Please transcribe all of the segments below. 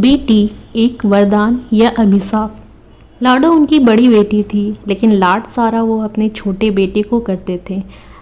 बेटी एक वरदान या अभिशाप। लाडो उनकी बड़ी बेटी थी, लेकिन लाड सारा वो अपने छोटे बेटे को करते थे।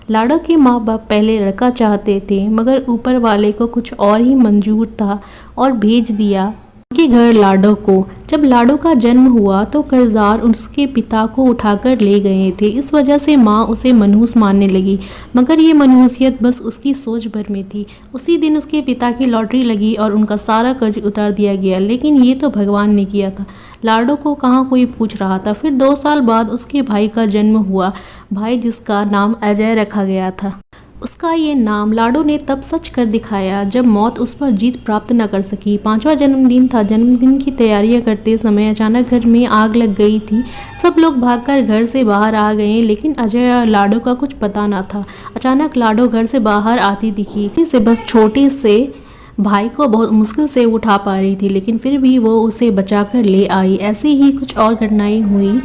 लाडो के माँ बाप पहले लड़का चाहते थे, मगर ऊपर वाले को कुछ और ही मंजूर था और भेज दिया उनके घर लाडो को। जब लाडो का जन्म हुआ तो कर्जदार उसके पिता को उठाकर ले गए थे। इस वजह से माँ उसे मनहूस मानने लगी, मगर ये मनहूसियत बस उसकी सोच भर में थी। उसी दिन उसके पिता की लॉटरी लगी और उनका सारा कर्ज उतार दिया गया, लेकिन ये तो भगवान ने किया था, लाडो को कहाँ कोई पूछ रहा था। फिर 2 साल बाद उसके भाई का जन्म हुआ, भाई जिसका नाम अजय रखा गया था। उसका ये नाम लाडो ने तब सच कर दिखाया जब मौत उस पर जीत प्राप्त न कर सकी। 5वां जन्मदिन था। जन्मदिन की तैयारियां करते समय अचानक घर में आग लग गई थी। सब लोग भागकर घर से बाहर आ गए, लेकिन अजय और लाडो का कुछ पता न था। अचानक लाडो घर से बाहर आती दिखी से बस छोटे से भाई को बहुत मुश्किल से उठा पा रही थी, लेकिन फिर भी वो उसे बचाकर ले आई। ऐसी ही कुछ और घटनाएं हुई,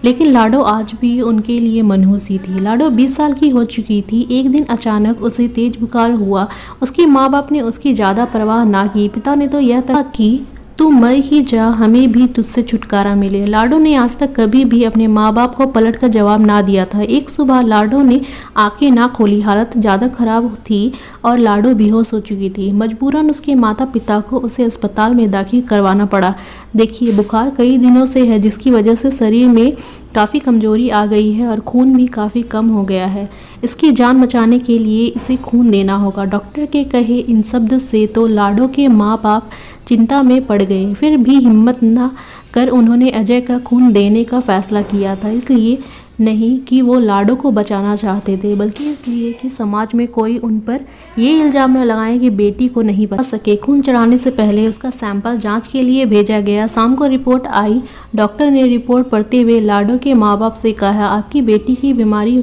लेकिन लाडो आज भी उनके लिए मनहूस ही थी। लाडो 20 साल की हो चुकी थी। एक दिन अचानक उसे तेज बुखार हुआ। उसके माँ बाप ने उसकी ज़्यादा परवाह ना की। पिता ने तो यह तक की तू मर ही जा, हमें भी तुझसे छुटकारा मिले। लाडो ने आज तक कभी भी अपने माँ बाप को पलट कर जवाब ना दिया था। एक सुबह लाडो ने आंखें ना खोली। हालत ज़्यादा खराब थी और लाडो बेहोश हो चुकी थी। मजबूरन उसके माता पिता को उसे अस्पताल में दाखिल करवाना पड़ा। देखिए, बुखार कई दिनों से है, जिसकी वजह से शरीर में काफ़ी कमजोरी आ गई है और खून भी काफ़ी कम हो गया है। इसकी जान बचाने के लिए इसे खून देना होगा। डॉक्टर के कहे इन शब्द से तो लाडो के माँ बाप चिंता में पड़ गए। फिर भी हिम्मत न कर उन्होंने अजय का खून देने का फैसला किया था। इसलिए नहीं कि वो लाडो को बचाना चाहते थे, बल्कि इसलिए कि समाज में कोई उन पर ये इल्ज़ाम न लगाए कि बेटी को नहीं बचा सके। खून चढ़ाने से पहले उसका सैंपल जांच के लिए भेजा गया। शाम को रिपोर्ट आई। डॉक्टर ने रिपोर्ट पढ़ते हुए लाडो के माँ बाप से कहा, आपकी बेटी की बीमारी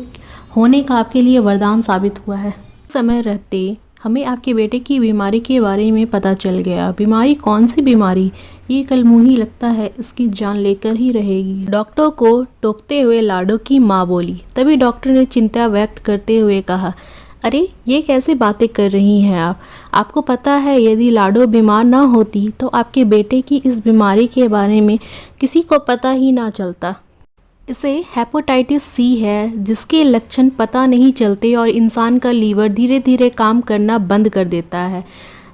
होने का आपके लिए वरदान साबित हुआ है। समय रहते हमें आपके बेटे की बीमारी के बारे में पता चल गया। बीमारी? कौन सी बीमारी? ये कल मुही लगता है इसकी जान लेकर ही रहेगी। डॉक्टर को टोकते हुए लाडो की माँ बोली। तभी डॉक्टर ने चिंता व्यक्त करते हुए कहा, अरे ये कैसे बातें कर रही हैं आप? आपको पता है यदि लाडो बीमार ना होती तो आपके बेटे की इस बीमारी के बारे में किसी को पता ही ना चलता। इसे हेपेटाइटिस सी है, जिसके लक्षण पता नहीं चलते और इंसान का लीवर धीरे धीरे काम करना बंद कर देता है,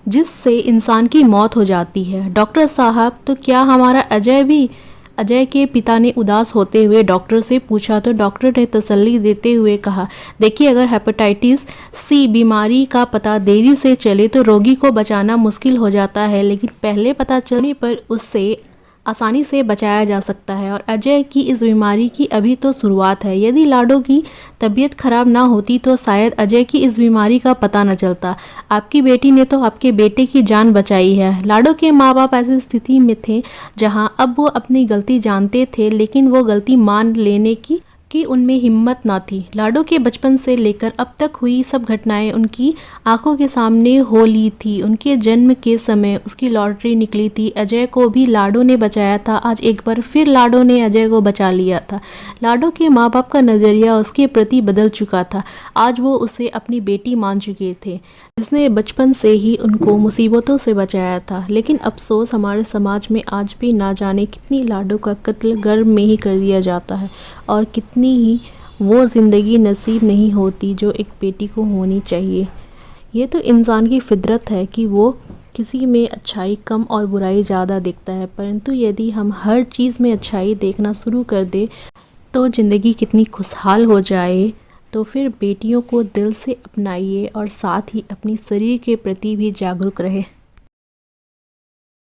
जिससे इंसान की मौत हो जाती है। डॉक्टर साहब, तो क्या हमारा अजय भी? अजय के पिता ने उदास होते हुए डॉक्टर से पूछा, तो डॉक्टर ने तसल्ली देते हुए कहा, देखिए, अगर हेपेटाइटिस सी बीमारी का पता देरी से चले तो रोगी को बचाना मुश्किल हो जाता है, लेकिन पहले पता चलने पर उससे आसानी से बचाया जा सकता है। और अजय की इस बीमारी की अभी तो शुरुआत है। यदि लाडो की तबीयत खराब ना होती तो शायद अजय की इस बीमारी का पता न चलता। आपकी बेटी ने तो आपके बेटे की जान बचाई है। लाडो के माँ बाप ऐसी स्थिति में थे जहां अब वो अपनी गलती जानते थे, लेकिन वो गलती मान लेने की उनमें हिम्मत ना थी। लाडो के बचपन से लेकर अब तक हुई सब घटनाएं उनकी आंखों के सामने हो ली थी। उनके जन्म के समय उसकी लॉटरी निकली थी। अजय को भी लाडो ने बचाया था। आज एक बार फिर लाडो ने अजय को बचा लिया था। लाडो के माँ बाप का नज़रिया उसके प्रति बदल चुका था। आज वो उसे अपनी बेटी मान चुके थे, जिसने बचपन से ही उनको मुसीबतों से बचाया था। लेकिन अफसोस, हमारे समाज में आज भी ना जाने कितनी लाडो का कत्ल घर में ही कर दिया जाता है और कितनी ही वो ज़िंदगी नसीब नहीं होती जो एक बेटी को होनी चाहिए। ये तो इंसान की फितरत है कि वो किसी में अच्छाई कम और बुराई ज़्यादा देखता है, परंतु यदि हम हर चीज़ में अच्छाई देखना शुरू कर दे तो ज़िंदगी कितनी खुशहाल हो जाए। तो फिर बेटियों को दिल से अपनाइए और साथ ही अपनी शरीर के प्रति भी जागरूक रहे।